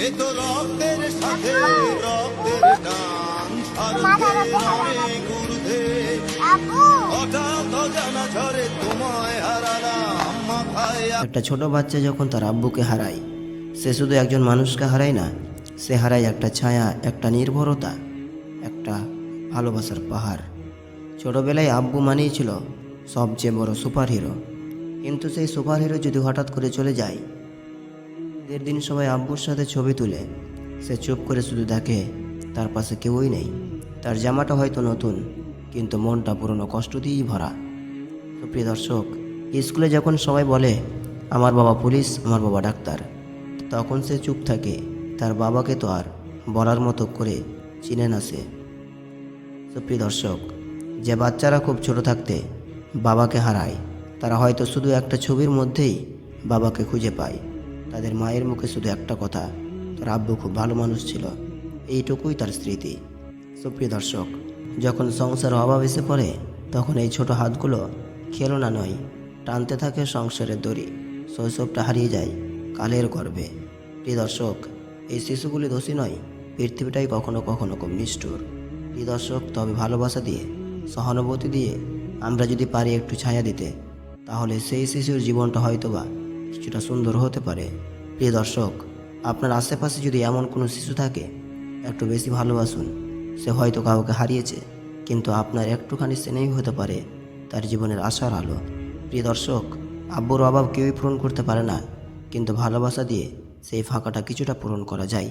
এ তো রক্তের সাথে রক্তের টান, অনেক ঊর্ধ্বে। হঠাৎ অজানা ঝড়ে তোমায় হারালাম মাথায়। একটা ছোট বাচ্চা যখন তার আব্বুকে হারায়, সে শুধু একজন মানুষকে হারায় না, সে হারায় একটা ছায়া, একটা নির্ভরতা, একটা ভালোবাসার পাহাড়। ছোটবেলায় আব্বু মানেই ছিল সবচেয়ে বড় সুপার হিরো, কিন্তু সেই সুপার হিরো যদি হঠাৎ করে চলে যায়, ঈদের দিন সবাই আব্বুর সাথে ছবি তুলে, সে চুপ করে শুধু দেখে তার পাশে কেউই নেই। তার জামাটা হয়তো নতুন, কিন্তু মনটা পুরনো কষ্ট দিয়েই ভরা। তো প্রিয় দর্শক, স্কুলে যখন সবাই বলে আমার বাবা পুলিশ, আমার বাবা ডাক্তার, তখন সে চুপ থাকে। তার বাবাকে তো আর বলার মতো করে চিনে না সে। তো প্রিয় দর্শক, যে বাচ্চারা খুব ছোট থাকতে বাবাকে হারায়, তারা হয়তো শুধু একটা ছবির মধ্যেই বাবাকে খুঁজে পায়। তাদের মায়ের মুখে শুধু একটা কথা, তার আব্বু খুব ভালো মানুষ ছিল, এইটুকুই তার স্মৃতি। সুপ্রিয় দর্শক, যখন সংসার অভাব এসে পড়ে, তখন এই ছোট হাতগুলো খেলনা নয়, টানতে থাকে সংসারের দড়ি। শৈশবটা হারিয়ে যায় কালের গর্ভে। প্রিয় দর্শক, এই শিশুগুলি দোষী নয়, পৃথিবীটাই কখনো কখনো খুব নিষ্ঠুর। প্রিয় দর্শক, তবে ভালোবাসা দিয়ে, সহানুভূতি দিয়ে আমরা যদি পারি একটু ছায়া দিতে, তাহলে সেই শিশুর জীবনটা হয়তোবা কিছুটা সুন্দর হতে পারে। প্রিয় দর্শক, আপনার আশেপাশে যদি এমন কোনো শিশু থাকে, একটু বেশি ভালোবাসুন। সে হয়তো কাউকে হারিয়েছে, কিন্তু আপনার একটুখানি স্নেহ হতে পারে তার জীবনের আশার আলো। প্রিয় দর্শক, আব্বুর অভাব কেউই পূরণ করতে পারে না, কিন্তু ভালোবাসা দিয়ে সেই ফাঁকাটা কিছুটা পূরণ করা যায়।